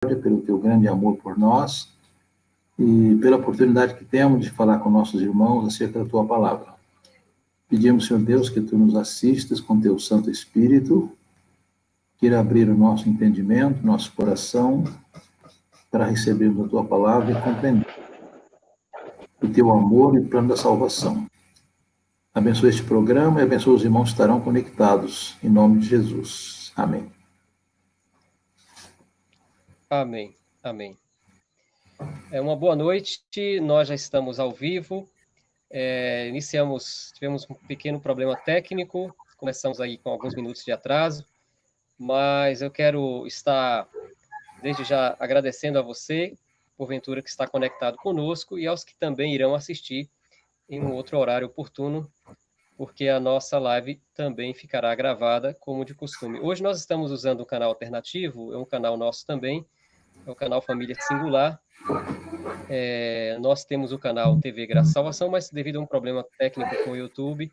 pelo teu grande amor por nós e pela oportunidade que temos de falar com nossos irmãos acerca da tua palavra. Pedimos, Senhor Deus, que tu nos assistas com teu Santo Espírito, queira abrir o nosso entendimento, nosso coração, para recebermos a tua palavra e compreender o teu amor e o plano da salvação. Abençoa este programa e abençoa os irmãos que estarão conectados, em nome de Jesus. Amém. Amém, amém. Uma boa noite, nós já estamos ao vivo, tivemos um pequeno problema técnico, começamos aí com alguns minutos de atraso, mas eu quero estar, desde já, agradecendo a você, porventura, que está conectado conosco, e aos que também irão assistir em um outro horário oportuno, porque a nossa live também ficará gravada, como de costume. Hoje nós estamos usando um canal alternativo, é um canal nosso também, é o canal Família Singular. Nós temos o canal TV Graça e Salvação, mas devido a um problema técnico com o YouTube,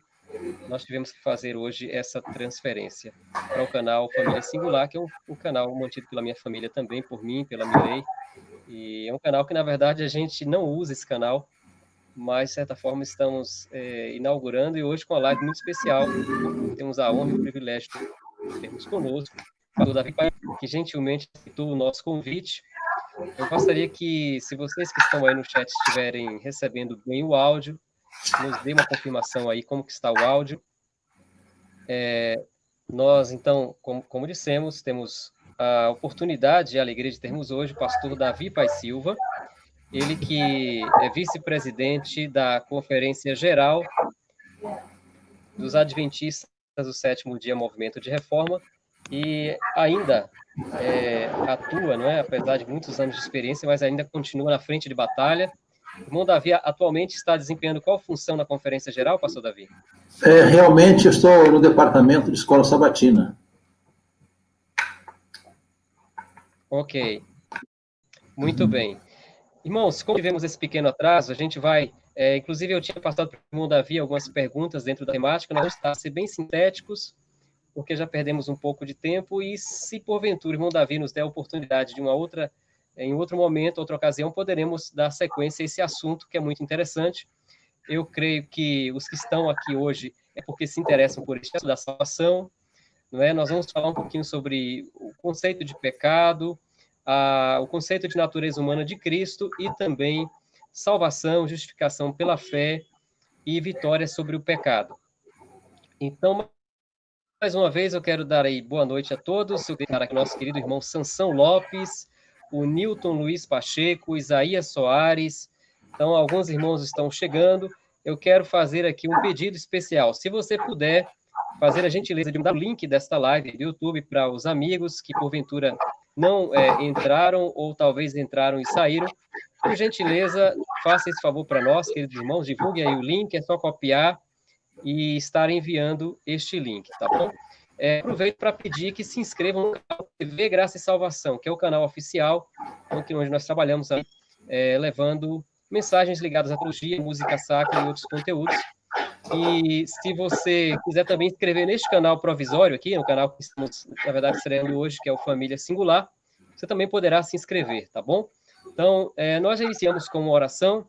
nós tivemos que fazer hoje essa transferência para o canal Família Singular, que é um canal mantido pela minha família também, por mim, pela Milei, e é um canal que, na verdade, a gente não usa esse canal, mas, de certa forma, estamos inaugurando, e hoje com uma live muito especial, temos a honra e o privilégio de termos conosco o pastor Davi, que gentilmente aceitou o nosso convite. Eu gostaria que, se vocês que estão aí no chat estiverem recebendo bem o áudio, nos dê uma confirmação aí como que está o áudio. Nós, então, como dissemos, temos a oportunidade e a alegria de termos hoje o pastor Davi Pai Silva, ele que é vice-presidente da Conferência Geral dos Adventistas do Sétimo Dia Movimento de Reforma, e ainda atua, não é? Apesar de muitos anos de experiência, mas ainda continua na frente de batalha. O irmão Davi atualmente está desempenhando qual função na Conferência Geral, pastor Davi? Realmente eu estou no departamento de escola sabatina. Ok. Muito bem. Irmãos, como tivemos esse pequeno atraso, a gente vai... inclusive, eu tinha passado para o irmão Davi algumas perguntas dentro da temática, nós vamos estar ser bem sintéticos, porque já perdemos um pouco de tempo, e se porventura o irmão Davi nos der a oportunidade de em outro momento, outra ocasião, poderemos dar sequência a esse assunto, que é muito interessante. Eu creio que os que estão aqui hoje é porque se interessam por este assunto da salvação, não é? Nós vamos falar um pouquinho sobre o conceito de pecado, o conceito de natureza humana de Cristo, e também salvação, justificação pela fé e vitória sobre o pecado. Então, mais uma vez, eu quero dar aí boa noite a todos. Eu quero aqui nosso querido irmão Sansão Lopes, o Newton Luiz Pacheco, Isaías Soares. Então, alguns irmãos estão chegando. Eu quero fazer aqui um pedido especial. Se você puder fazer a gentileza de mandar o link desta live do YouTube para os amigos que, porventura, não entraram ou talvez entraram e saíram, por gentileza, faça esse favor para nós, queridos irmãos. Divulguem aí o link, é só copiar e estar enviando este link, tá bom? Aproveito para pedir que se inscrevam no canal TV Graça e Salvação, que é o canal oficial, onde nós trabalhamos aí, levando mensagens ligadas à teologia, música sacra e outros conteúdos. E se você quiser também inscrever neste canal provisório aqui, no canal que estamos, na verdade, estreando hoje, que é o Família Singular, você também poderá se inscrever, tá bom? Então, nós já iniciamos com uma oração.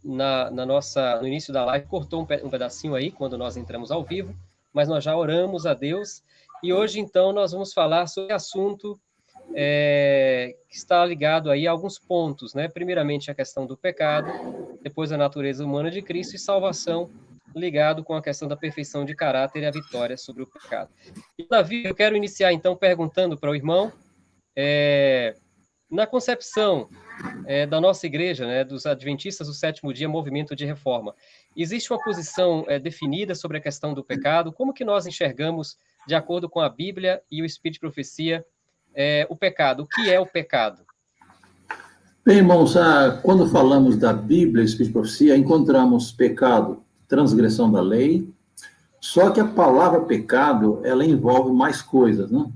No início da live, cortou um pedacinho aí, quando nós entramos ao vivo, mas nós já oramos a Deus, e hoje, então, nós vamos falar sobre assunto que está ligado aí a alguns pontos, né? Primeiramente, a questão do pecado, depois a natureza humana de Cristo, e salvação, ligado com a questão da perfeição de caráter e a vitória sobre o pecado. E, Davi, eu quero iniciar, então, perguntando para o irmão, na concepção da nossa igreja, né, dos Adventistas do Sétimo Dia, Movimento de Reforma, existe uma posição definida sobre a questão do pecado? Como que nós enxergamos, de acordo com a Bíblia e o Espírito de Profecia, o pecado? O que é o pecado? Bem, irmãos, quando falamos da Bíblia e Espírito de Profecia, encontramos pecado, transgressão da lei, só que a palavra pecado, ela envolve mais coisas, né?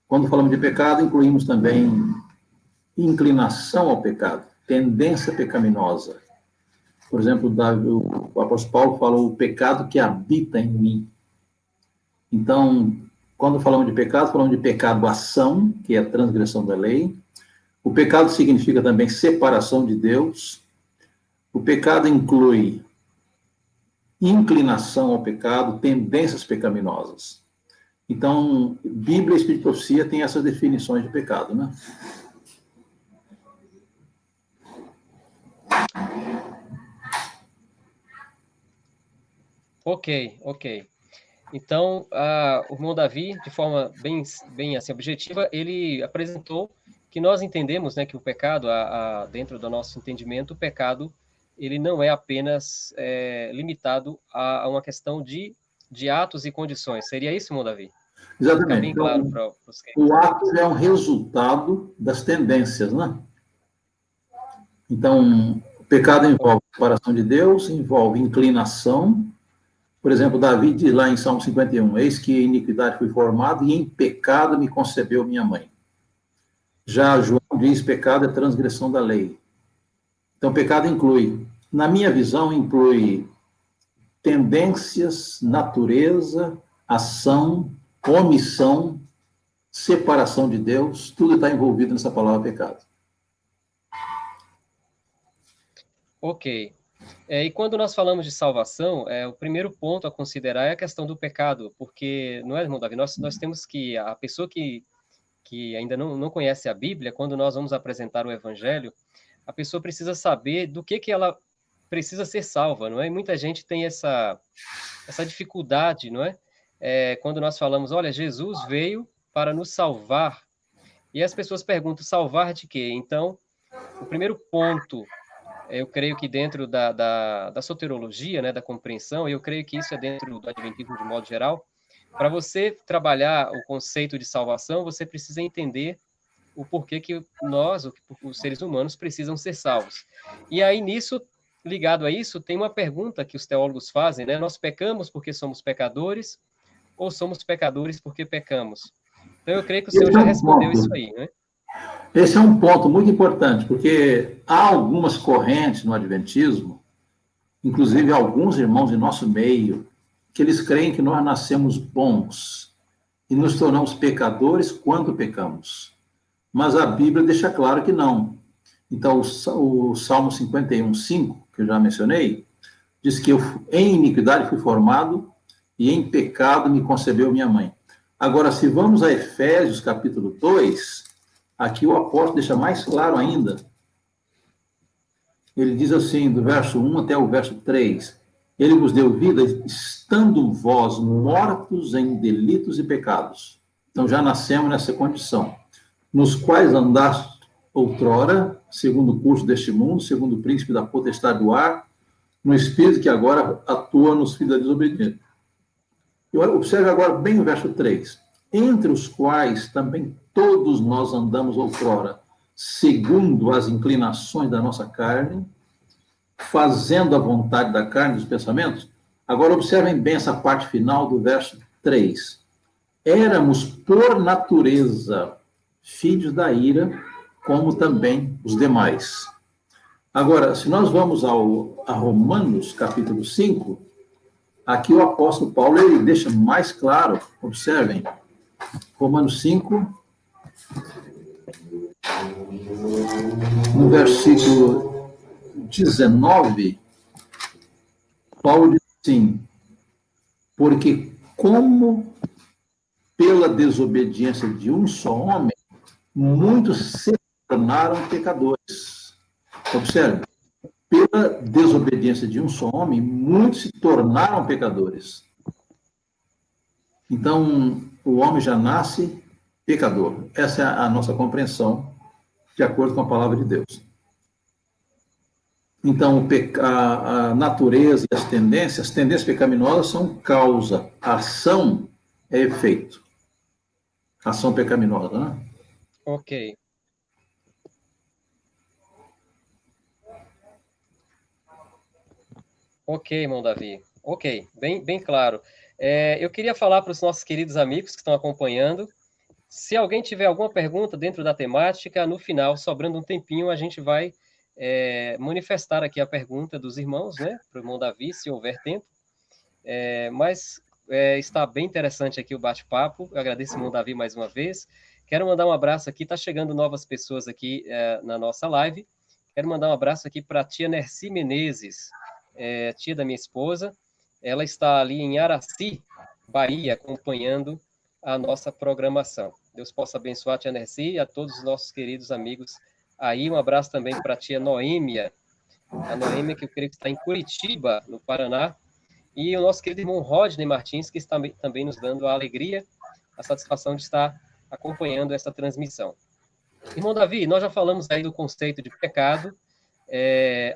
Quando falamos de pecado, incluímos também inclinação ao pecado, tendência pecaminosa. Por exemplo, o apóstolo Paulo falou o pecado que habita em mim. Então, Quando falamos de pecado ação, que é a transgressão da lei. O pecado significa também separação de Deus. O pecado inclui inclinação ao pecado, tendências pecaminosas. Então, Bíblia e Espírito de Profecia têm essas definições de pecado, né? Ok, ok. Então, o irmão Davi, de forma bem assim, objetiva, ele apresentou que nós entendemos, né, que o pecado, dentro do nosso entendimento, o pecado ele não é apenas limitado a uma questão de atos e condições. Seria isso, irmão Davi? Ficar Exatamente. bem claro para os O ato amigos. é um resultado das tendências, né? Então, o pecado envolve separação de Deus, envolve inclinação. Por exemplo, Davi diz lá em Salmo 51, eis que em iniquidade fui formado e em pecado me concebeu minha mãe. Já João diz, pecado é transgressão da lei. Então, pecado inclui, na minha visão, inclui tendências, natureza, ação, omissão, separação de Deus, tudo está envolvido nessa palavra pecado. Ok. E quando nós falamos de salvação, o primeiro ponto a considerar é a questão do pecado, porque, não é, irmão Davi, nós temos que, a pessoa que ainda não conhece a Bíblia, quando nós vamos apresentar o Evangelho, a pessoa precisa saber do que ela precisa ser salva, não é? E muita gente tem essa dificuldade, não é? Quando nós falamos, olha, Jesus veio para nos salvar, e as pessoas perguntam, salvar de quê? Então, o primeiro ponto, eu creio que dentro da soteriologia, né, da compreensão, eu creio que isso é dentro do adventismo de modo geral, para você trabalhar o conceito de salvação, você precisa entender o porquê que nós, os seres humanos, precisam ser salvos. E aí, nisso, ligado a isso, tem uma pergunta que os teólogos fazem, né? Nós pecamos porque somos pecadores ou somos pecadores porque pecamos? Então, eu creio que o Senhor já respondeu isso aí, né? Esse é um ponto muito importante, porque há algumas correntes no Adventismo, inclusive alguns irmãos em nosso meio, que eles creem que nós nascemos bons e nos tornamos pecadores quando pecamos. Mas a Bíblia deixa claro que não. Então, o Salmo 51, 5, que eu já mencionei, diz que eu em iniquidade fui formado e em pecado me concebeu minha mãe. Agora, se vamos a Efésios, capítulo 2, aqui o apóstolo deixa mais claro ainda. Ele diz assim, do verso 1 até o verso 3, ele vos deu vida, estando vós mortos em delitos e pecados. Então, já nascemos nessa condição. Nos quais andaste outrora, segundo o curso deste mundo, segundo o príncipe da potestade do ar, no espírito que agora atua nos filhos da desobediência. Observe agora bem o verso 3. Entre os quais também todos nós andamos outrora, segundo as inclinações da nossa carne, fazendo a vontade da carne e dos pensamentos. Agora observem bem essa parte final do verso 3. Éramos, por natureza, filhos da ira, como também os demais. Agora, se nós vamos a Romanos, capítulo 5, aqui o apóstolo Paulo ele deixa mais claro, observem, Romanos 5, no versículo 19, Paulo diz assim, porque como pela desobediência de um só homem, muitos se tornaram pecadores. Observe, pela desobediência de um só homem, muitos se tornaram pecadores. Então, o homem já nasce pecador. Essa é a nossa compreensão, de acordo com a palavra de Deus. Então, a natureza e as tendências pecaminosas são causa, a ação é efeito. Ação pecaminosa, né? Ok. Ok, irmão Davi. Ok, bem claro. Eu queria falar para os nossos queridos amigos que estão acompanhando, se alguém tiver alguma pergunta dentro da temática, no final, sobrando um tempinho, a gente vai manifestar aqui a pergunta dos irmãos, né, para o irmão Davi, se houver tempo. Mas está bem interessante aqui o bate-papo. Eu agradeço, irmão Davi, mais uma vez. Quero mandar um abraço aqui, está chegando novas pessoas aqui na nossa live. Quero mandar um abraço aqui para a tia Nerci Menezes, tia da minha esposa. Ela está ali em Araci, Bahia, acompanhando a nossa programação. Deus possa abençoar a tia Nerci e a todos os nossos queridos amigos aí. Um abraço também para a tia Noêmia, a Noêmia, que eu creio que está em Curitiba, no Paraná, e o nosso querido irmão Rodney Martins, que está também nos dando a alegria, a satisfação de estar acompanhando essa transmissão. Irmão Davi, nós já falamos aí do conceito de pecado.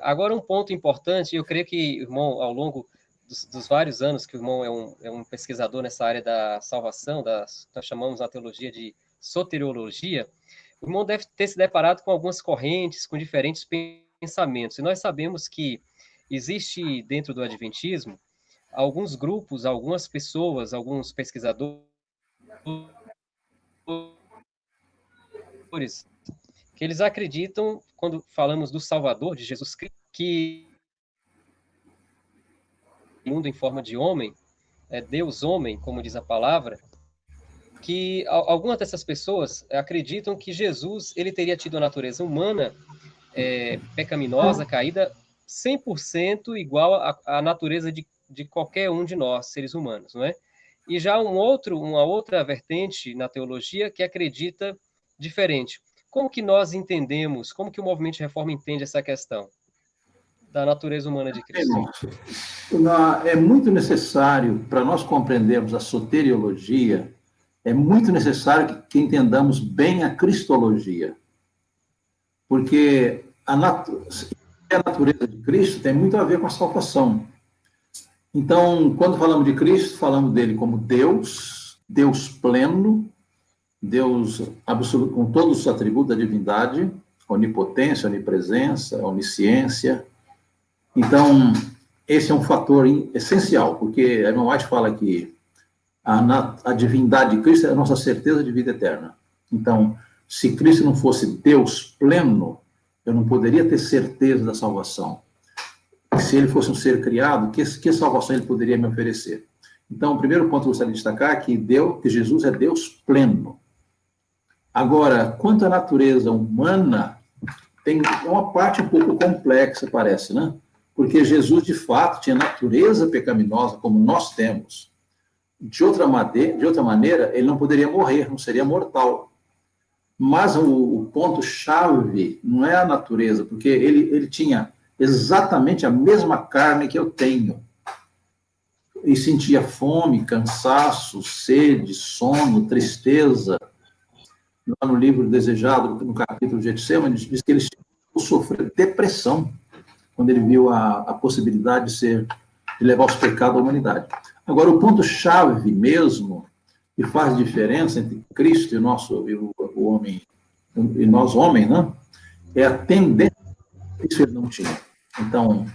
Agora, um ponto importante, eu creio que, irmão, ao longo dos vários anos que o irmão é um pesquisador nessa área da salvação, nós chamamos na teologia de soteriologia, o irmão deve ter se deparado com algumas correntes, com diferentes pensamentos. E nós sabemos que existe dentro do Adventismo alguns grupos, algumas pessoas, alguns pesquisadores que eles acreditam, quando falamos do Salvador, de Jesus Cristo, que o mundo em forma de homem, Deus homem, como diz a palavra, que algumas dessas pessoas acreditam que Jesus ele teria tido a natureza humana, pecaminosa, caída, 100% igual à natureza de qualquer um de nós, seres humanos, não é? E já uma outra vertente na teologia que acredita diferente. Como que nós entendemos, como que o movimento de reforma entende essa questão da natureza humana de Cristo? É muito necessário, para nós compreendermos a soteriologia, é muito necessário que entendamos bem a cristologia. Porque a natureza de Cristo tem muito a ver com a salvação. Então, quando falamos de Cristo, falamos dele como Deus, Deus pleno, Deus absoluto, com todos os atributos da divindade, onipotência, onipresença, onisciência. Então, esse é um fator essencial, porque a irmã White fala que a divindade de Cristo é a nossa certeza de vida eterna. Então, se Cristo não fosse Deus pleno, eu não poderia ter certeza da salvação. Se ele fosse um ser criado, que salvação ele poderia me oferecer? Então, o primeiro ponto que eu gostaria de destacar é que Jesus é Deus pleno. Agora, quanto à natureza humana, tem uma parte um pouco complexa, parece, né? Porque Jesus, de fato, tinha natureza pecaminosa, como nós temos. De outra maneira, ele não poderia morrer, não seria mortal. Mas o ponto-chave não é a natureza, porque ele tinha exatamente a mesma carne que eu tenho. E sentia fome, cansaço, sede, sono, tristeza. Lá no livro Desejado, no capítulo de Getsemane, diz que ele sofreu depressão quando ele viu a possibilidade de levar os pecados à humanidade. Agora, o ponto-chave mesmo, que faz diferença entre Cristo e o homem, e nós homens, né? É a tendência que isso ele não tinha. Então,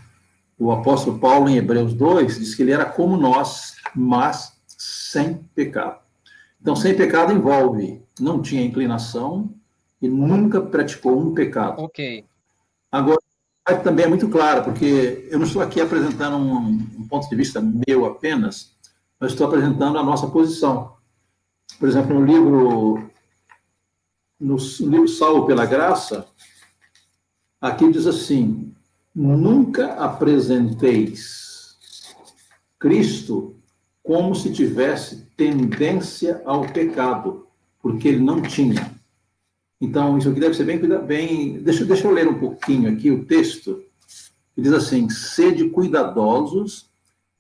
o apóstolo Paulo, em Hebreus 2, diz que ele era como nós, mas sem pecado. Então, sem pecado envolve, não tinha inclinação e nunca praticou um pecado. Ok. Agora, também é muito claro, porque eu não estou aqui apresentando um ponto de vista meu apenas, mas estou apresentando a nossa posição. Por exemplo, no livro Salvo pela Graça, aqui diz assim: nunca apresenteis Cristo como se tivesse tendência ao pecado, porque ele não tinha. Então, isso aqui deve ser bem... Deixa eu ler um pouquinho aqui o texto, que diz assim: sede cuidadosos,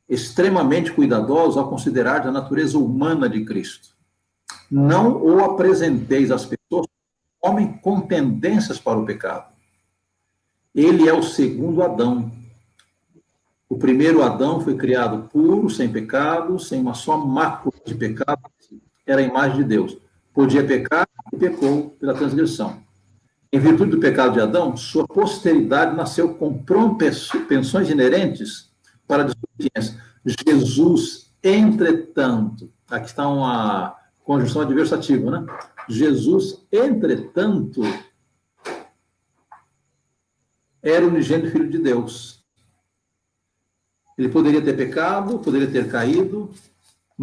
extremamente cuidadosos ao considerar a natureza humana de Cristo. Não o apresenteis às pessoas como homem com tendências para o pecado. Ele é o segundo Adão. O primeiro Adão foi criado puro, sem pecado, sem uma só mácula de pecado, era a imagem de Deus. Podia pecar e pecou pela transgressão. Em virtude do pecado de Adão, sua posteridade nasceu com propensões inerentes para a desobediência. Jesus, entretanto, aqui está uma conjunção adversativa, né? Jesus, entretanto, era o unigênito Filho de Deus. Ele poderia ter pecado, poderia ter caído,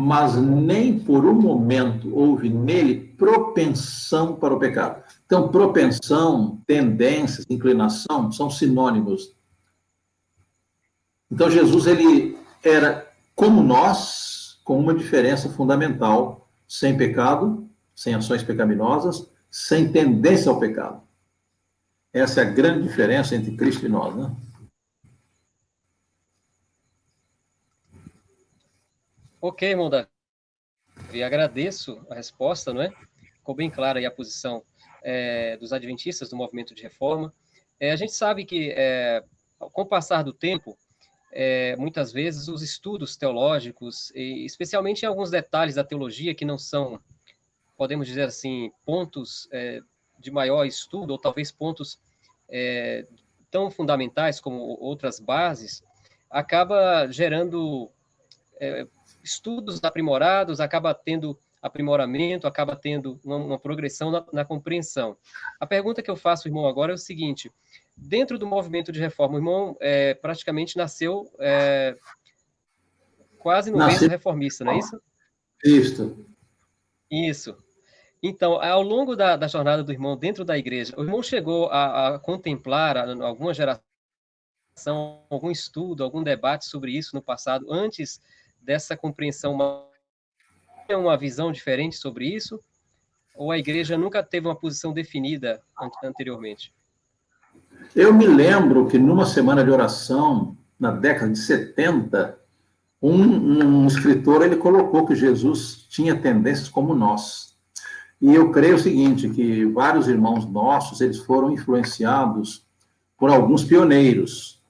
mas nem por um momento houve nele propensão para o pecado. Então, propensão, tendências, inclinação são sinônimos. Então, Jesus, ele era como nós, com uma diferença fundamental: sem pecado, sem ações pecaminosas, sem tendência ao pecado. Essa é a grande diferença entre Cristo e nós, né? Ok, irmão Davi, agradeço a resposta, não é? Ficou bem clara aí a posição dos adventistas do movimento de reforma. A gente sabe que, com o passar do tempo, muitas vezes os estudos teológicos, e especialmente em alguns detalhes da teologia que não são, podemos dizer assim, pontos de maior estudo, ou talvez pontos tão fundamentais como outras bases, acaba gerando estudos aprimorados, acaba tendo aprimoramento, acaba tendo uma progressão na compreensão. A pergunta que eu faço, irmão, agora é o seguinte: dentro do movimento de reforma, o irmão praticamente nasceu quase no berço reformista, não é isso? Isso. Isso. Então, ao longo da jornada do irmão dentro da igreja, o irmão chegou a contemplar alguma geração, algum estudo, algum debate sobre isso no passado, antes dessa compreensão, uma visão diferente sobre isso? Ou a igreja nunca teve uma posição definida anteriormente? Eu me lembro que numa semana de oração, na década de 70, um escritor ele colocou que Jesus tinha tendências como nós. E eu creio o seguinte, que vários irmãos nossos, eles foram influenciados por alguns pioneiros.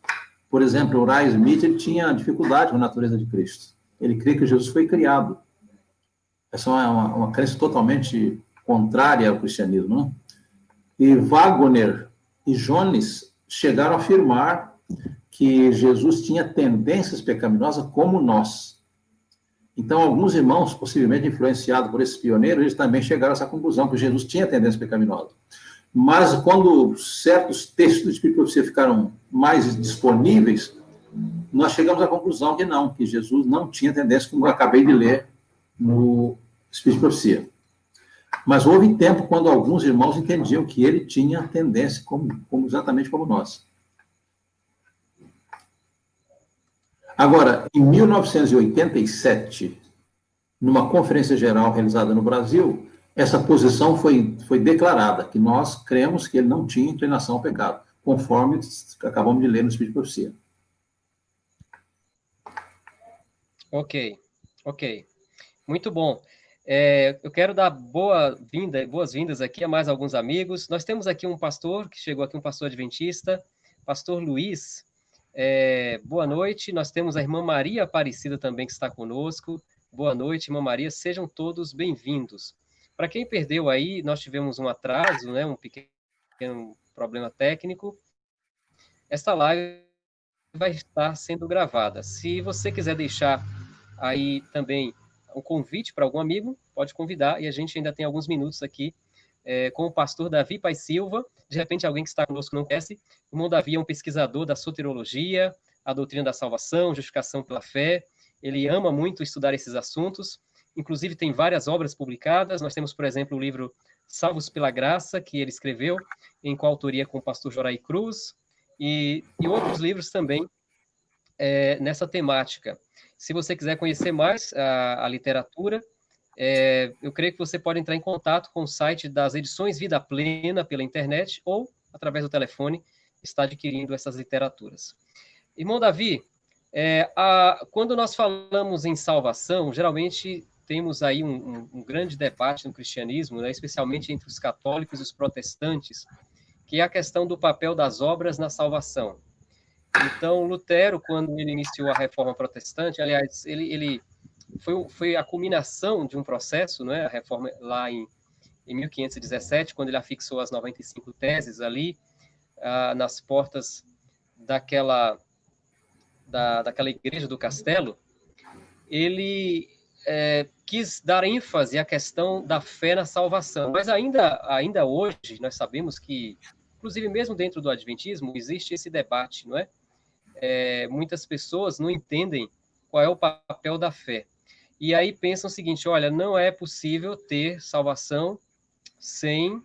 Por exemplo, o Ray Smith, ele tinha dificuldade com a natureza de Cristo. Ele crê que Jesus foi criado. Essa é uma crença totalmente contrária ao cristianismo, não? E Wagner e Jones chegaram a afirmar que Jesus tinha tendências pecaminosas como nós. Então, alguns irmãos, possivelmente influenciados por esses pioneiros, eles também chegaram a essa conclusão, que Jesus tinha tendência pecaminosa. Mas, quando certos textos do Espírito de Profecia ficaram mais disponíveis, nós chegamos à conclusão que não, que Jesus não tinha tendência, como eu acabei de ler no Espírito de Profecia. Mas houve tempo quando alguns irmãos entendiam que ele tinha tendência exatamente como nós. Agora, em 1987, numa conferência geral realizada no Brasil, essa posição foi declarada, que nós cremos que ele não tinha inclinação ao pecado, conforme acabamos de ler no Espírito de Profecia. Ok. Muito bom. Eu quero dar boas-vindas aqui a mais alguns amigos. Nós temos aqui um pastor, que chegou aqui, um pastor adventista, pastor Luiz. Boa noite. Nós temos a irmã Maria Aparecida também, que está conosco. Boa noite, irmã Maria. Sejam todos bem-vindos. Para quem perdeu aí, nós tivemos um atraso, né, um pequeno problema técnico. Esta live vai estar sendo gravada. Se você quiser deixar aí também um convite para algum amigo, pode convidar, e a gente ainda tem alguns minutos aqui com o pastor Davi Paz Silva. De repente, alguém que está conosco não conhece. O irmão Davi é um pesquisador da soteriologia, a doutrina da salvação, justificação pela fé. Ele ama muito estudar esses assuntos. Inclusive, tem várias obras publicadas. Nós temos, por exemplo, o livro Salvos pela Graça, que ele escreveu, em coautoria com o pastor Jorai Cruz, e outros livros também nessa temática. Se você quiser conhecer mais a literatura, eu creio que você pode entrar em contato com o site das Edições Vida Plena pela internet ou, através do telefone, está adquirindo essas literaturas. Irmão Davi, quando nós falamos em salvação, geralmente temos aí um grande debate no cristianismo, né, especialmente entre os católicos e os protestantes, que é a questão do papel das obras na salvação. Então, Lutero, quando ele iniciou a Reforma Protestante, aliás, ele foi a culminação de um processo, né, a Reforma lá em 1517, quando ele afixou as 95 teses ali, nas portas daquela igreja do castelo. Ele quis dar ênfase à questão da fé na salvação, mas ainda hoje nós sabemos que, inclusive mesmo dentro do Adventismo, existe esse debate, não é? Muitas pessoas não entendem qual é o papel da fé. e aí pensam o seguinte, olha, não é possível ter salvação sem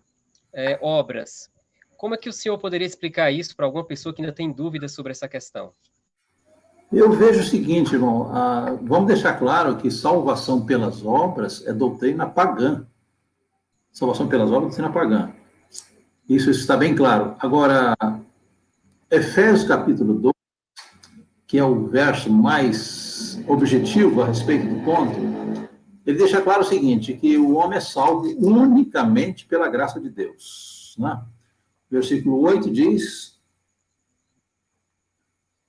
obras. Como é que o senhor poderia explicar isso para alguma pessoa que ainda tem dúvidas sobre essa questão? Eu vejo o seguinte, irmão, vamos deixar claro que salvação pelas obras é doutrina pagã. Salvação pelas obras é doutrina pagã. Isso está bem claro. Agora, Efésios capítulo 2, que é o verso mais objetivo a respeito do ponto, ele deixa claro o seguinte, que o homem é salvo unicamente pela graça de Deus. Né? Versículo 8 diz,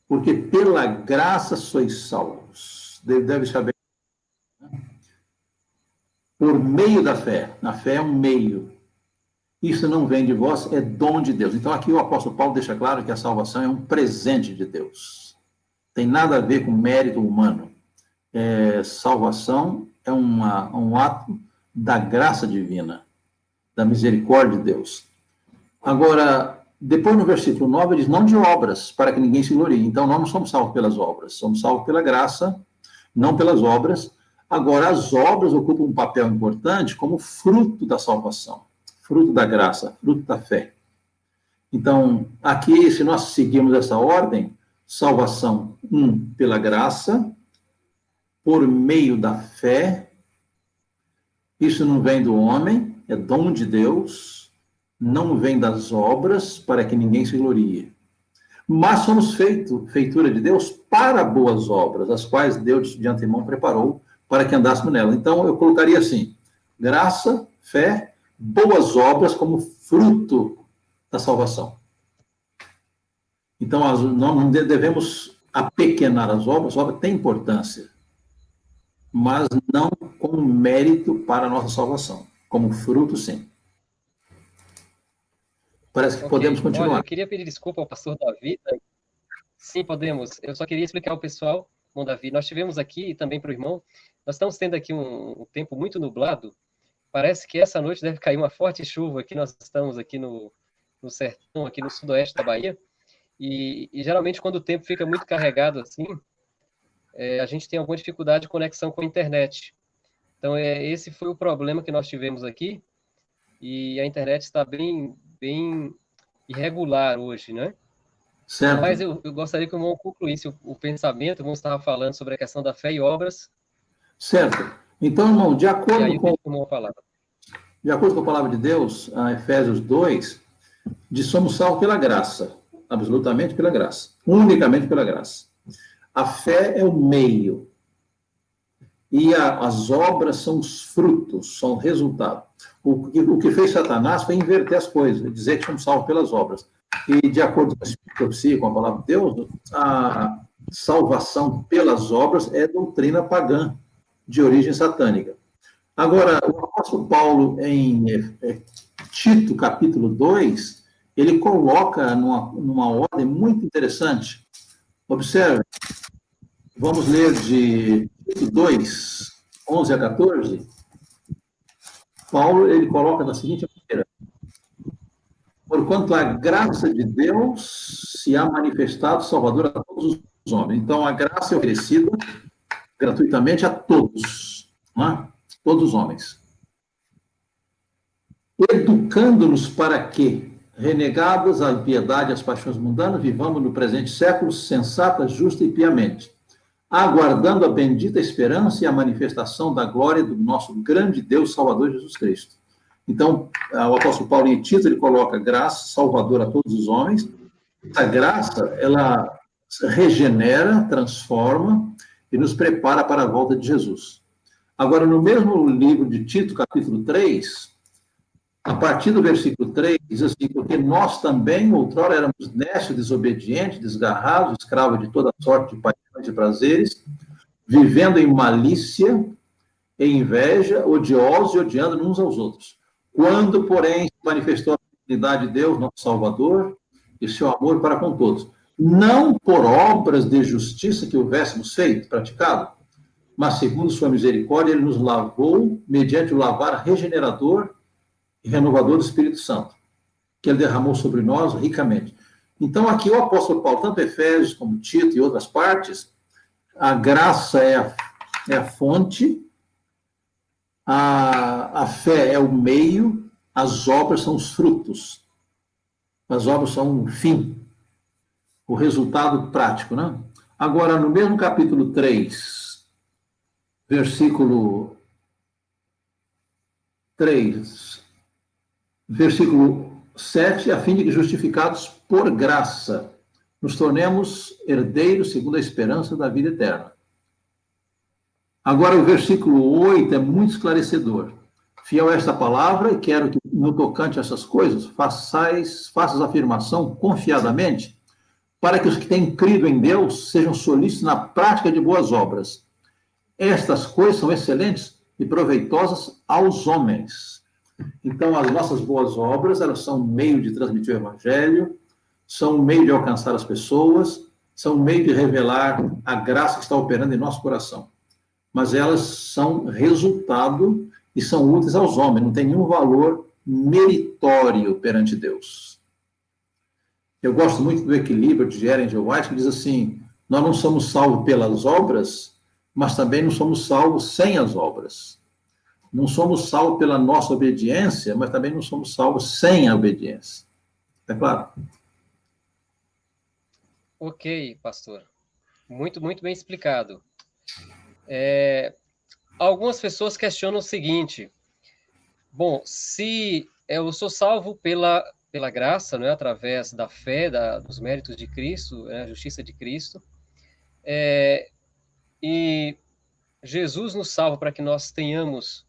porque pela graça sois salvos. Deve saber. Por meio da fé. A fé é um meio. Isso não vem de vós, é dom de Deus. Então aqui o apóstolo Paulo deixa claro que a salvação é um presente de Deus. Tem nada a ver com mérito humano. Salvação é um ato da graça divina, da misericórdia de Deus. Agora, depois no versículo 9, ele diz, não de obras, para que ninguém se glorie. Então, nós não somos salvos pelas obras, somos salvos pela graça, não pelas obras. Agora, as obras ocupam um papel importante como fruto da salvação, fruto da graça, fruto da fé. Então, aqui, se nós seguirmos essa ordem, salvação, pela graça, por meio da fé, isso não vem do homem, é dom de Deus, não vem das obras, para que ninguém se glorie. Mas somos feitura de Deus para boas obras, as quais Deus de antemão preparou para que andássemos nela. Então, eu colocaria assim, graça, fé, boas obras como fruto da salvação. Então, nós não devemos apequenar as obras têm importância, mas não como mérito para a nossa salvação, como fruto, sim. Parece que podemos continuar. Olha, eu queria pedir desculpa ao pastor Davi. Sim, podemos. Eu só queria explicar ao pessoal, irmão Davi, nós tivemos aqui, e também para o irmão, nós estamos tendo aqui um tempo muito nublado. Parece que essa noite deve cair uma forte chuva aqui. Nós estamos aqui no sertão, aqui no sudoeste da Bahia. E geralmente, quando o tempo fica muito carregado assim, a gente tem alguma dificuldade de conexão com a internet. Então, esse foi o problema que nós tivemos aqui. E a internet está bem irregular hoje, né? Certo. Mas eu gostaria que o irmão concluísse o pensamento. O irmão estava falando sobre a questão da fé e obras. Certo. Então, irmão, de acordo com a palavra de Deus, a Efésios 2, somos salvos pela graça, absolutamente pela graça, unicamente pela graça. A fé é o meio, e as obras são os frutos, são o resultado. O que fez Satanás foi inverter as coisas, dizer que somos salvos pelas obras. E, de acordo com a profecia, com a palavra de Deus, a salvação pelas obras é doutrina pagã, de origem satânica. Agora, o apóstolo Paulo, em Tito, capítulo 2, ele coloca numa ordem muito interessante. Observe, vamos ler de Tito 2, 11 a 14. Paulo, ele coloca da seguinte maneira: porquanto a graça de Deus se há manifestado salvador a todos os homens. Então, a graça é oferecida gratuitamente a todos, né? Todos os homens. Educando-nos para que, renegados a impiedade e as paixões mundanas, vivamos no presente século sensata, justa e piamente, aguardando a bendita esperança e a manifestação da glória do nosso grande Deus Salvador Jesus Cristo. Então, o apóstolo Paulo em Tito, ele coloca graça salvadora a todos os homens. A graça, ela regenera, transforma e nos prepara para a volta de Jesus. Agora, no mesmo livro de Tito, capítulo 3, a partir do versículo 3, diz assim: porque nós também, outrora, éramos nécios, desobedientes, desgarrados, escravos de toda sorte de paixões e prazeres, vivendo em malícia, em inveja, odiosos e odiando uns aos outros. Quando, porém, se manifestou a fidelidade de Deus, nosso Salvador, e seu amor para com todos, não por obras de justiça que houvéssemos feito, praticado, mas segundo sua misericórdia, ele nos lavou mediante o lavar regenerador e renovador do Espírito Santo, que ele derramou sobre nós ricamente. Então, aqui o apóstolo Paulo, tanto Efésios como Tito e outras partes, a graça é é a fonte, a fé é o meio, as obras são os frutos. As obras são o fim, o resultado prático, né? Agora, no mesmo capítulo 3, versículo 3, versículo 7, a fim de que, justificados por graça, nos tornemos herdeiros segundo a esperança da vida eterna. Agora, o versículo 8 é muito esclarecedor. Fiel a esta palavra, e quero que, no tocante a essas coisas, faças a afirmação confiadamente, para que os que têm crido em Deus sejam solícitos na prática de boas obras. Estas coisas são excelentes e proveitosas aos homens. Então, as nossas boas obras, elas são um meio de transmitir o evangelho, são um meio de alcançar as pessoas, são um meio de revelar a graça que está operando em nosso coração. Mas elas são resultado e são úteis aos homens, não tem nenhum valor meritório perante Deus. Eu gosto muito do equilíbrio de Ellen G. White, que diz assim, nós não somos salvos pelas obras, mas também não somos salvos sem as obras. Não somos salvos pela nossa obediência, mas também não somos salvos sem a obediência. É claro? Ok, pastor. Muito, muito bem explicado. Algumas pessoas questionam o seguinte, bom, se eu sou salvo pela graça, né, através da fé, dos méritos de Cristo, né, a justiça de Cristo, e Jesus nos salva para que nós tenhamos,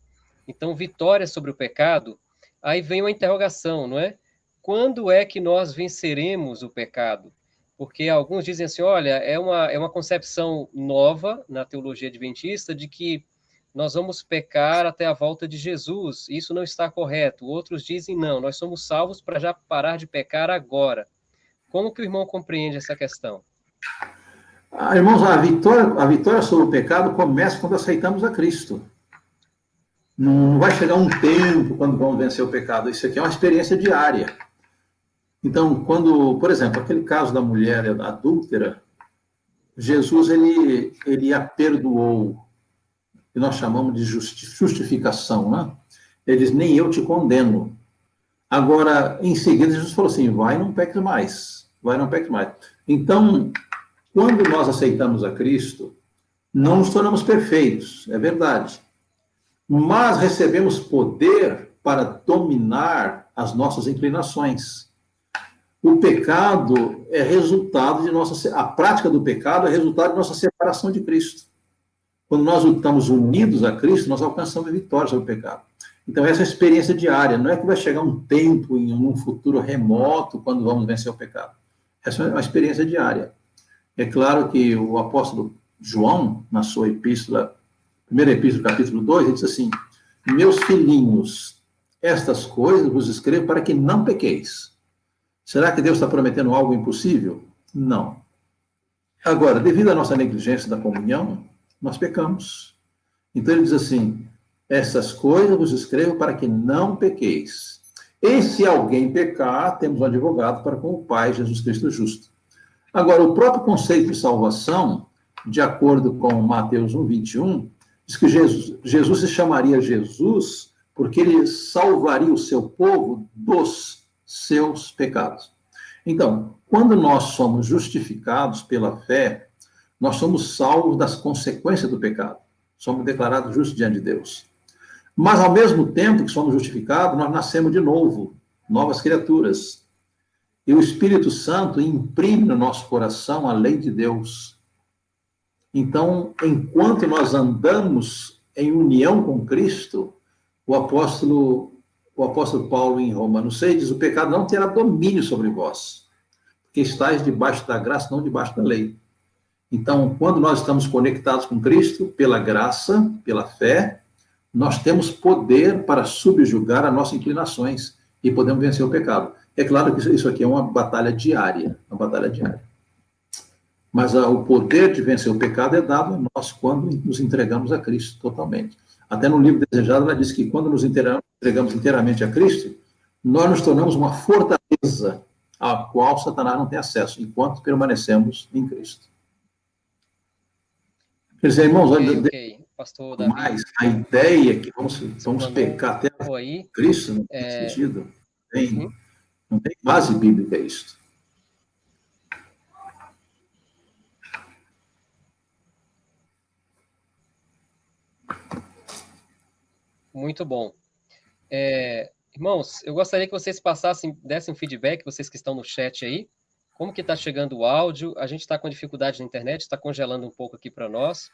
então, vitória sobre o pecado, aí vem uma interrogação, não é? Quando é que nós venceremos o pecado? Porque alguns dizem assim, olha, é uma concepção nova na teologia adventista de que nós vamos pecar até a volta de Jesus, isso não está correto. Outros dizem, não, nós somos salvos para já parar de pecar agora. Como que o irmão compreende essa questão? Irmãos, a vitória sobre o pecado começa quando aceitamos a Cristo. Não vai chegar um tempo quando vamos vencer o pecado. Isso aqui é uma experiência diária. Então, quando, por exemplo, aquele caso da mulher adúltera, Jesus, ele a perdoou, que nós chamamos de justificação, né? Ele diz, nem eu te condeno. Agora, em seguida, Jesus falou assim, vai, não peques mais. Vai, não peques mais. Então, quando nós aceitamos a Cristo, não nos tornamos perfeitos, é verdade. Mas recebemos poder para dominar as nossas inclinações. O pecado é resultado de a prática do pecado é resultado de nossa separação de Cristo. Quando nós estamos unidos a Cristo, nós alcançamos vitória sobre o pecado. Então, essa é a experiência diária. Não é que vai chegar um tempo, em um futuro remoto, quando vamos vencer o pecado. Essa é uma experiência diária. É claro que o apóstolo João, na sua epístola, primeira epístola, capítulo 2, ele diz assim, meus filhinhos, estas coisas vos escrevo para que não pequeis. Será que Deus está prometendo algo impossível? Não. Agora, devido à nossa negligência da comunhão, nós pecamos. Então ele diz assim, essas coisas vos escrevo para que não pequeis. E se alguém pecar, temos um advogado para com o Pai, Jesus Cristo justo. Agora, o próprio conceito de salvação, de acordo com Mateus 1:21, diz que Jesus se chamaria Jesus porque ele salvaria o seu povo dos seus pecados. Então, quando nós somos justificados pela fé, nós somos salvos das consequências do pecado. Somos declarados justos diante de Deus. Mas, ao mesmo tempo que somos justificados, nós nascemos de novo, novas criaturas. E o Espírito Santo imprime no nosso coração a lei de Deus. Então, enquanto nós andamos em união com Cristo, o apóstolo Paulo, em Romanos 6, diz, o pecado não terá domínio sobre vós, porque estáis debaixo da graça, não debaixo da lei. Então, quando nós estamos conectados com Cristo, pela graça, pela fé, nós temos poder para subjugar as nossas inclinações e podemos vencer o pecado. É claro que isso aqui é uma batalha diária, Mas o poder de vencer o pecado é dado a nós quando nos entregamos a Cristo totalmente. Até no livro Desejado, ela diz que quando nos entregamos inteiramente a Cristo, nós nos tornamos uma fortaleza a qual Satanás não tem acesso, enquanto permanecemos em Cristo. Quer dizer, irmãos, pastor Davi. Mas a ideia que vamos pecar até aí, Cristo, não tem sentido. Não tem base bíblica isso. Muito bom. Irmãos, eu gostaria que vocês dessem um feedback, vocês que estão no chat aí, como que está chegando o áudio. A gente está com dificuldade na internet, está congelando um pouco aqui para nós,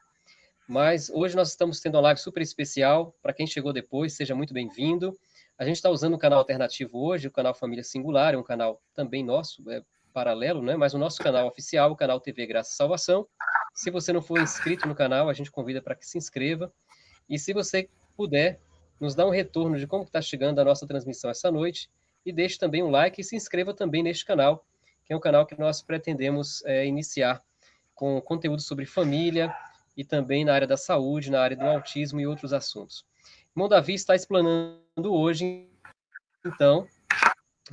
mas hoje nós estamos tendo uma live super especial. Para quem chegou depois, seja muito bem-vindo. A gente está usando um canal alternativo hoje, o canal Família Singular, é um canal também nosso, paralelo, né? Mas o nosso canal oficial, o canal TV Graça e Salvação. Se você não for inscrito no canal, a gente convida para que se inscreva. E se você puder, nos dá um retorno de como está chegando a nossa transmissão essa noite, e deixe também um like e se inscreva também neste canal, que é um canal que nós pretendemos iniciar com conteúdo sobre família e também na área da saúde, na área do autismo e outros assuntos. O irmão Davi está explanando hoje, então,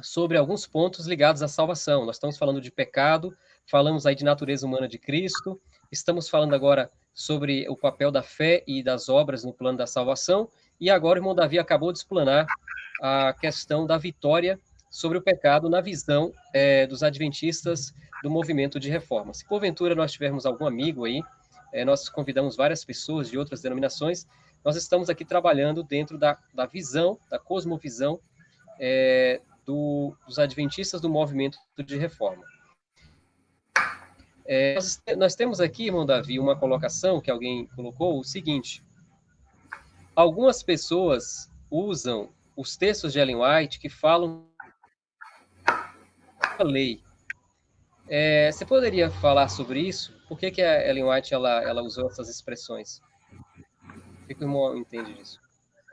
sobre alguns pontos ligados à salvação. Nós estamos falando de pecado, falamos aí de natureza humana de Cristo, estamos falando agora sobre o papel da fé e das obras no plano da salvação, e agora o irmão Davi acabou de explanar a questão da vitória sobre o pecado na visão dos adventistas do movimento de reforma. Se porventura nós tivermos algum amigo aí, nós convidamos várias pessoas de outras denominações, nós estamos aqui trabalhando dentro da visão, da cosmovisão dos adventistas do movimento de reforma. Nós temos aqui, irmão Davi, uma colocação que alguém colocou, o seguinte: algumas pessoas usam os textos de Ellen White que falam da lei. Você poderia falar sobre isso? Por que a Ellen White ela usou essas expressões? O que o irmão entende disso?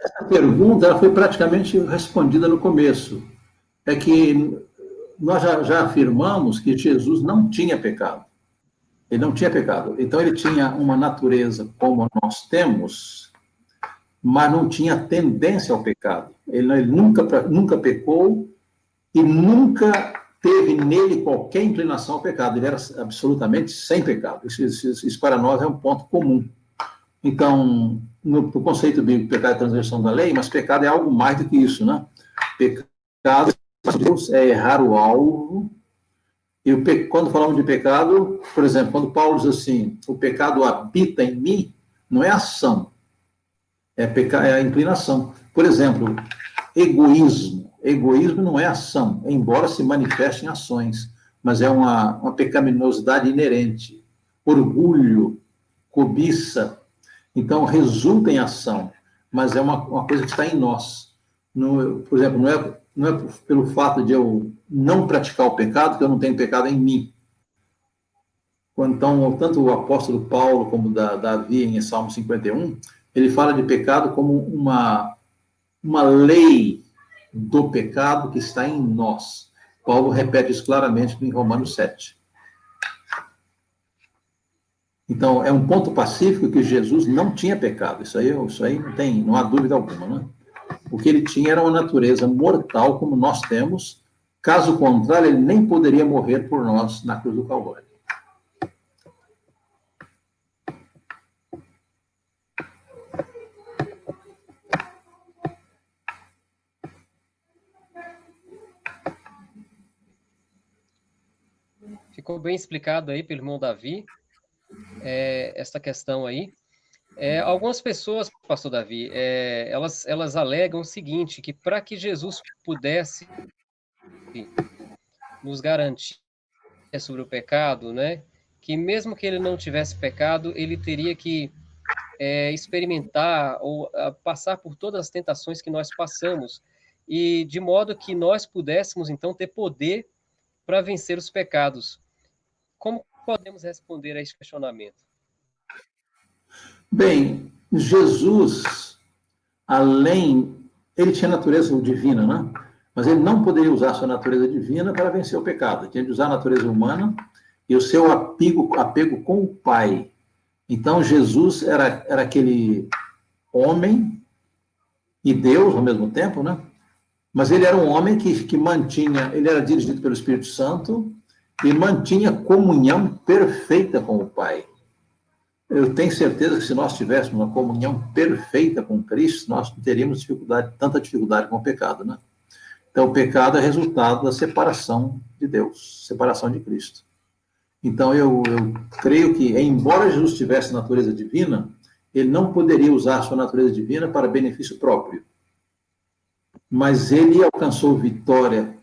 Essa pergunta ela foi praticamente respondida no começo. É que nós já afirmamos que Jesus não tinha pecado. Ele não tinha pecado. Então, ele tinha uma natureza como nós temos, mas não tinha tendência ao pecado. Ele nunca pecou e nunca teve nele qualquer inclinação ao pecado. Ele era absolutamente sem pecado. Isso para nós é um ponto comum. Então, no conceito bíblico, pecado é transgressão da lei, mas pecado é algo mais do que isso, né? Pecado Deus é errar o alvo. E quando falamos de pecado, por exemplo, quando Paulo diz assim, o pecado habita em mim, não é ação, é a inclinação. Por exemplo, egoísmo. Egoísmo não é ação, embora se manifeste em ações, mas é uma pecaminosidade inerente. Orgulho, cobiça, então resulta em ação, mas é uma coisa que está em nós. Por exemplo, não é pelo fato de eu não praticar o pecado que eu não tenho pecado em mim. Então, tanto o apóstolo Paulo como Davi, em Salmo 51, ele fala de pecado como uma lei do pecado que está em nós. Paulo repete isso claramente em Romanos 7. Então, é um ponto pacífico que Jesus não tinha pecado. Isso aí não há dúvida alguma, né? O que ele tinha era uma natureza mortal, como nós temos. Caso contrário, ele nem poderia morrer por nós na cruz do Calvário. Ficou bem explicado aí pelo irmão Davi, essa questão aí. Algumas pessoas, pastor Davi, elas alegam o seguinte, que para que Jesus pudesse nos garantir sobre o pecado, né, que mesmo que ele não tivesse pecado, ele teria que experimentar ou passar por todas as tentações que nós passamos, e de modo que nós pudéssemos, então, ter poder para vencer os pecados. Como podemos responder a esse questionamento? Bem, Jesus, ele tinha natureza divina, né? Mas ele não poderia usar sua natureza divina para vencer o pecado. Ele tinha de usar a natureza humana e o seu apego com o Pai. Então, Jesus era aquele homem e Deus ao mesmo tempo, né? Mas ele era um homem que mantinha, ele era dirigido pelo Espírito Santo e mantinha comunhão perfeita com o Pai. Eu tenho certeza que se nós tivéssemos uma comunhão perfeita com Cristo, nós não teríamos tanta dificuldade com o pecado, né? Então, o pecado é resultado da separação de Deus, separação de Cristo. Então, eu creio que, embora Jesus tivesse natureza divina, ele não poderia usar a sua natureza divina para benefício próprio. Mas ele alcançou vitória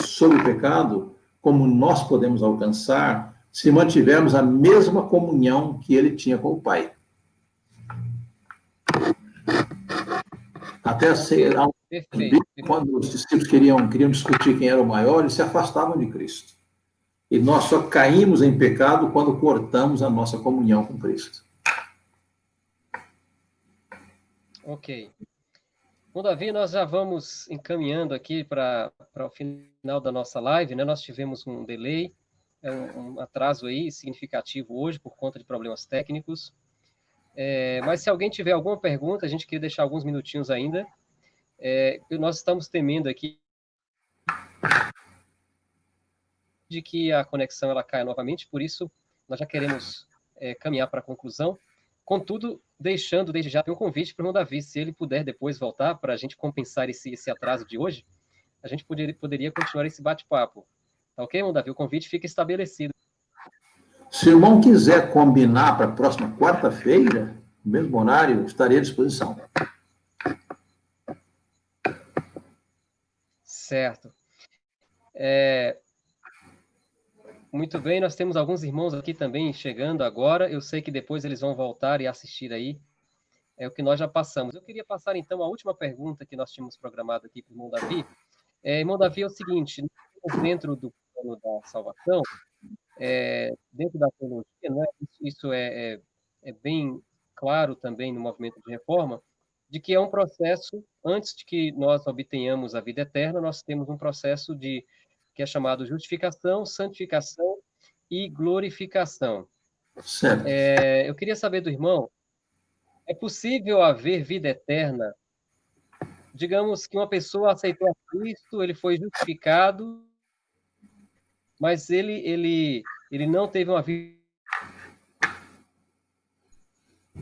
sobre o pecado, como nós podemos alcançar se mantivermos a mesma comunhão que ele tinha com o Pai. Até quando os discípulos queriam discutir quem era o maior, eles se afastavam de Cristo. E nós só caímos em pecado quando cortamos a nossa comunhão com Cristo. Ok. Bom, Davi, nós já vamos encaminhando aqui para o final da nossa live, né? Nós tivemos um delay, um atraso aí significativo hoje por conta de problemas técnicos. Mas se alguém tiver alguma pergunta, a gente queria deixar alguns minutinhos ainda. Nós estamos temendo aqui de que a conexão ela caia novamente, por isso nós já queremos caminhar para a conclusão. Contudo, deixando desde já um convite para o irmão Davi, se ele puder depois voltar para a gente compensar esse atraso de hoje, a gente poderia continuar esse bate-papo. Tá ok, irmão Davi? O convite fica estabelecido. Se o irmão quiser combinar para a próxima quarta-feira, no mesmo horário, estarei à disposição. Certo. Muito bem, nós temos alguns irmãos aqui também chegando agora. Eu sei que depois eles vão voltar e assistir aí. É o que nós já passamos. Eu queria passar, então, a última pergunta que nós tínhamos programado aqui para o irmão Davi. Irmão Davi, é o seguinte, dentro do plano da salvação, dentro da teologia, né, isso é bem claro também no movimento de reforma, de que é um processo, antes de que nós obtenhamos a vida eterna, nós temos um processo que é chamado justificação, santificação e glorificação. Certo. Eu queria saber do irmão, é possível haver vida eterna? Digamos que uma pessoa aceitou a Cristo, ele foi justificado, mas ele não teve uma vida.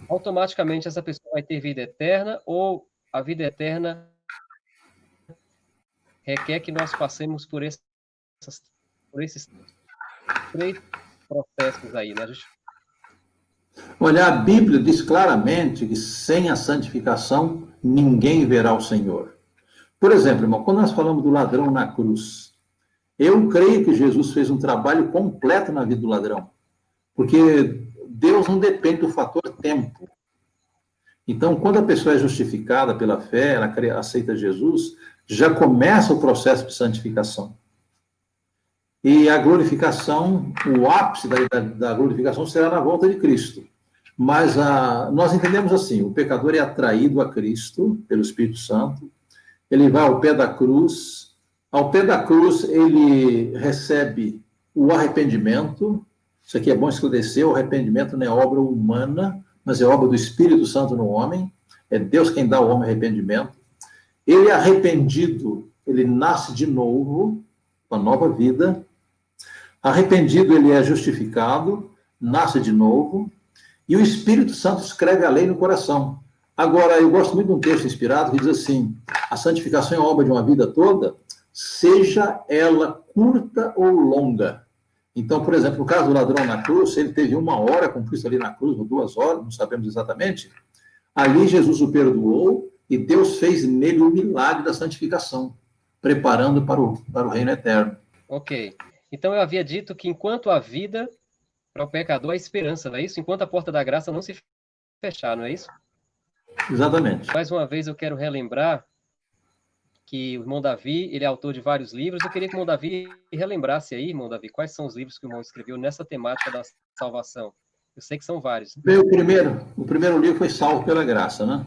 Automaticamente essa pessoa vai ter vida eterna, ou a vida eterna requer que nós passemos por esses três processos aí, né? Olha, a Bíblia diz claramente que sem a santificação ninguém verá o Senhor. Por exemplo, irmão, quando nós falamos do ladrão na cruz, eu creio que Jesus fez um trabalho completo na vida do ladrão, porque Deus não depende do fator tempo. Então, quando a pessoa é justificada pela fé, ela aceita Jesus, já começa o processo de santificação. E a glorificação, o ápice da glorificação será na volta de Cristo. Mas nós entendemos assim, o pecador é atraído a Cristo pelo Espírito Santo, ele vai ao pé da cruz ele recebe o arrependimento. Isso aqui é bom esclarecer, o arrependimento não é obra humana, mas é obra do Espírito Santo no homem, é Deus quem dá ao homem arrependimento. Ele é arrependido, ele nasce de novo, uma nova vida. Arrependido, ele é justificado, nasce de novo, e o Espírito Santo escreve a lei no coração. Agora, eu gosto muito de um texto inspirado que diz assim, a santificação é obra de uma vida toda, seja ela curta ou longa. Então, por exemplo, no caso do ladrão na cruz, ele teve 1 hora com Cristo ali na cruz, ou 2 horas, não sabemos exatamente. Ali Jesus o perdoou e Deus fez nele o milagre da santificação, preparando para o reino eterno. Ok. Então eu havia dito que enquanto há vida, para o pecador há esperança, não é isso? Enquanto a porta da graça não se fechar, não é isso? Exatamente. Mais uma vez eu quero relembrar que o irmão Davi, ele é autor de vários livros. Eu queria que o irmão Davi relembrasse aí, irmão Davi, quais são os livros que o irmão escreveu nessa temática da salvação. Eu sei que são vários. Bem, o primeiro livro foi Salvo pela Graça, né?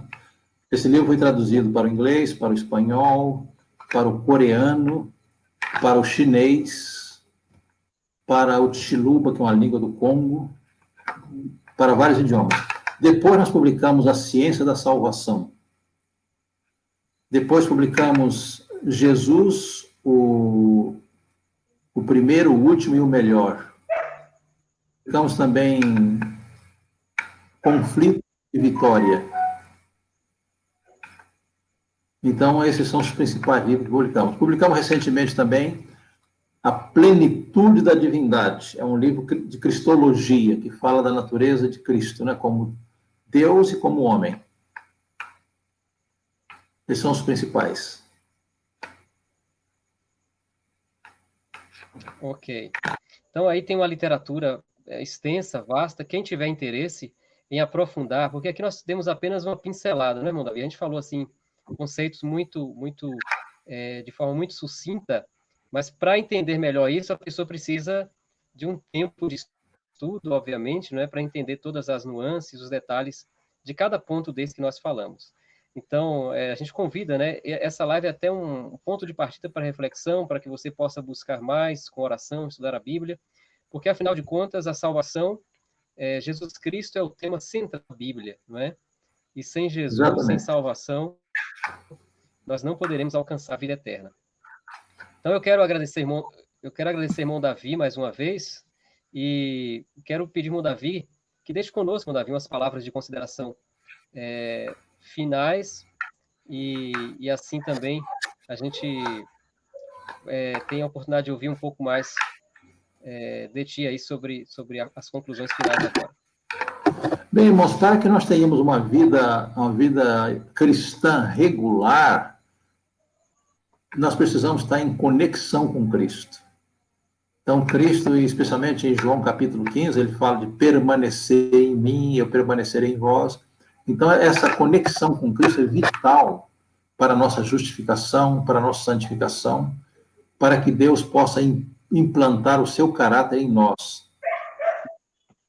Esse livro foi traduzido para o inglês, para o espanhol, para o coreano, para o chinês, para o Tshiluba, que é uma língua do Congo, para vários idiomas. Depois nós publicamos A Ciência da Salvação. Depois publicamos Jesus, o primeiro, o último e o melhor. Publicamos também conflito e vitória. Então, esses são os principais livros que publicamos. Publicamos recentemente também A Plenitude da Divindade. É um livro de cristologia, que fala da natureza de Cristo, né, como Deus e como homem. Esses são os principais. Ok. Então, aí tem uma literatura extensa, vasta. Quem tiver interesse em aprofundar, porque aqui nós temos apenas uma pincelada, né, irmão Davi? A gente falou, assim, conceitos de forma muito sucinta, mas para entender melhor isso, a pessoa precisa de um tempo de estudo, obviamente, não é, para entender todas as nuances, os detalhes de cada ponto desse que nós falamos. Então, a gente convida, né? Essa live é até um ponto de partida para reflexão, para que você possa buscar mais com oração, estudar a Bíblia, porque, afinal de contas, a salvação, Jesus Cristo é o tema central da Bíblia, não é? E sem Jesus, Exatamente. sem salvação, nós não poderemos alcançar a vida eterna. Então, eu quero agradecer, irmão Davi, mais uma vez, e quero pedir, irmão Davi, que deixe conosco, irmão Davi, umas palavras de consideração finais, e assim também a gente tem a oportunidade de ouvir um pouco mais de ti aí sobre as conclusões finais agora. Bem, mostrar que nós tenhamos uma vida cristã regular, nós precisamos estar em conexão com Cristo. Então, Cristo, especialmente em João capítulo 15, ele fala de permanecer em mim, eu permanecerei em vós. Então, essa conexão com Cristo é vital para a nossa justificação, para a nossa santificação, para que Deus possa implantar o seu caráter em nós.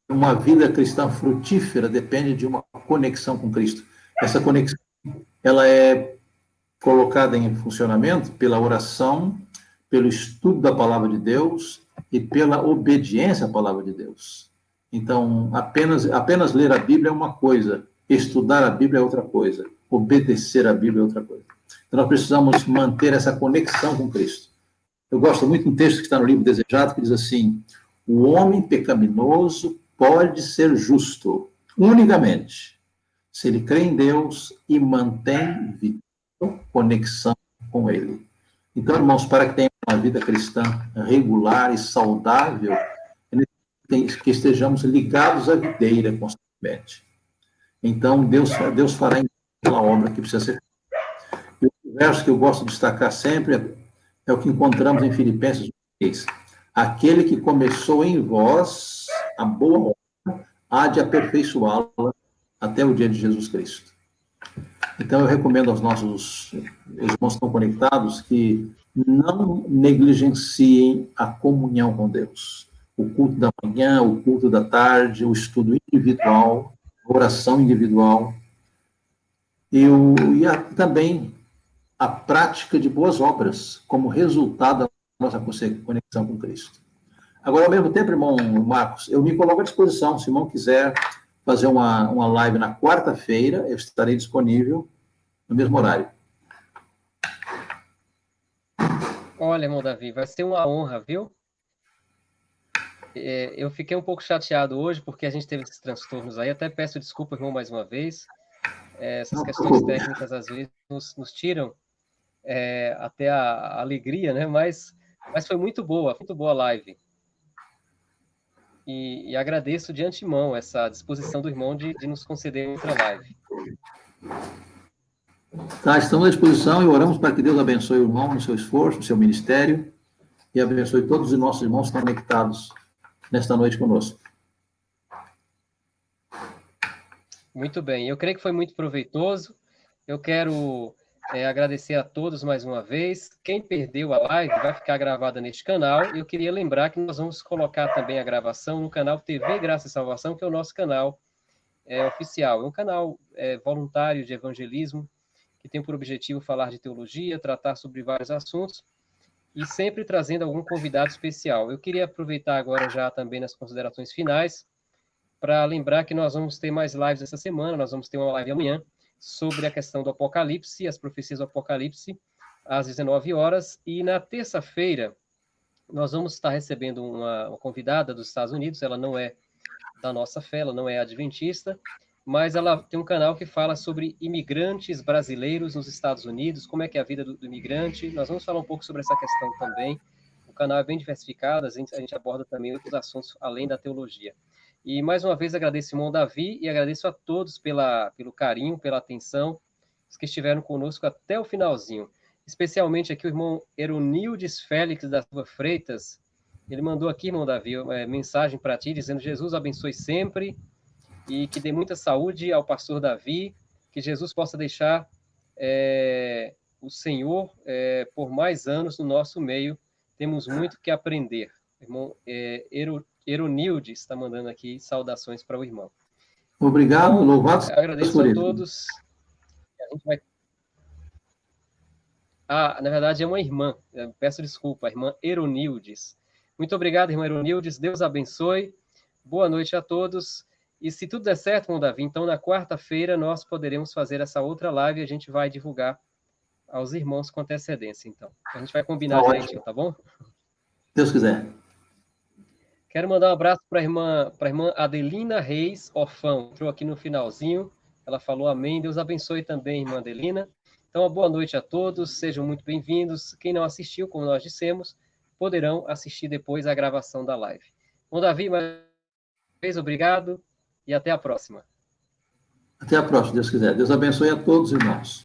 Uma vida cristã frutífera depende de uma conexão com Cristo. Essa conexão, ela é colocada em funcionamento pela oração, pelo estudo da palavra de Deus e pela obediência à palavra de Deus. Então, apenas ler a Bíblia é uma coisa, estudar a Bíblia é outra coisa, obedecer a Bíblia é outra coisa. Então, nós precisamos manter essa conexão com Cristo. Eu gosto muito de um texto que está no livro Desejado, que diz assim: o homem pecaminoso pode ser justo unicamente se ele crê em Deus e mantém vital conexão com Ele. Então, irmãos, para que tenhamos uma vida cristã regular e saudável, que estejamos ligados à videira constantemente. Então, Deus fará aquela obra que precisa ser feita. E o verso que eu gosto de destacar sempre é o que encontramos em Filipenses 3. Aquele que começou em vós a boa obra, há de aperfeiçoá-la até o dia de Jesus Cristo. Então, eu recomendo aos nossos irmãos que estão conectados que não negligenciem a comunhão com Deus. O culto da manhã, o culto da tarde, o estudo individual, a oração individual, e também a prática de boas obras, como resultado da nossa conexão com Cristo. Agora, ao mesmo tempo, irmão Marcos, eu me coloco à disposição, se o irmão quiser fazer uma live na quarta-feira, eu estarei disponível no mesmo horário. Olha, irmão Davi, vai ser uma honra, viu? Eu fiquei um pouco chateado hoje, porque a gente teve esses transtornos aí, até peço desculpa, irmão, mais uma vez. Essas questões técnicas, às vezes, nos tiram até a alegria, né? Mas foi muito boa a live. E agradeço de antemão essa disposição do irmão de nos conceder outra live. Tá, estamos à disposição e oramos para que Deus abençoe o irmão no seu esforço, no seu ministério, e abençoe todos os nossos irmãos conectados nesta noite conosco. Muito bem, eu creio que foi muito proveitoso. Eu quero agradecer a todos mais uma vez. Quem perdeu a live vai ficar gravada neste canal. Eu queria lembrar que nós vamos colocar também a gravação no canal TV Graça e Salvação, que é o nosso canal oficial. É um canal voluntário de evangelismo, que tem por objetivo falar de teologia, tratar sobre vários assuntos, e sempre trazendo algum convidado especial. Eu queria aproveitar agora já também nas considerações finais, para lembrar que nós vamos ter mais lives essa semana, nós vamos ter uma live amanhã, sobre a questão do Apocalipse, as profecias do Apocalipse, às 19 horas, e na terça-feira nós vamos estar recebendo uma convidada dos Estados Unidos, ela não é da nossa fé, ela não é adventista, mas ela tem um canal que fala sobre imigrantes brasileiros nos Estados Unidos, como é que é a vida do imigrante. Nós vamos falar um pouco sobre essa questão também. O canal é bem diversificado, a gente aborda também outros assuntos além da teologia. E, mais uma vez, agradeço o irmão Davi e agradeço a todos pelo carinho, pela atenção, os que estiveram conosco até o finalzinho. Especialmente aqui o irmão Eronildes Félix da Silva Freitas. Ele mandou aqui, irmão Davi, uma mensagem para ti, dizendo: Jesus abençoe sempre e que dê muita saúde ao pastor Davi, que Jesus possa deixar o Senhor por mais anos no nosso meio. Temos muito que aprender. O irmão Eronildes está mandando aqui saudações para o irmão. Obrigado, então, louvado seja agradeço por a isso. todos. A gente vai... na verdade é uma irmã. Eu peço desculpa, a irmã Eronildes. Muito obrigado, irmã Eronildes. Deus abençoe. Boa noite a todos. E se tudo der certo, irmão Davi, então na quarta-feira nós poderemos fazer essa outra live e a gente vai divulgar aos irmãos com antecedência, então. A gente vai combinar direitinho, tá bom? Deus quiser. Quero mandar um abraço para a irmã Adelina Reis, orfã. Entrou aqui no finalzinho. Ela falou amém. Deus abençoe também, irmã Adelina. Então, uma boa noite a todos. Sejam muito bem-vindos. Quem não assistiu, como nós dissemos, poderão assistir depois a gravação da live. Bom, Davi, mais uma vez, obrigado e até a próxima. Até a próxima, Deus quiser. Deus abençoe a todos, irmãos.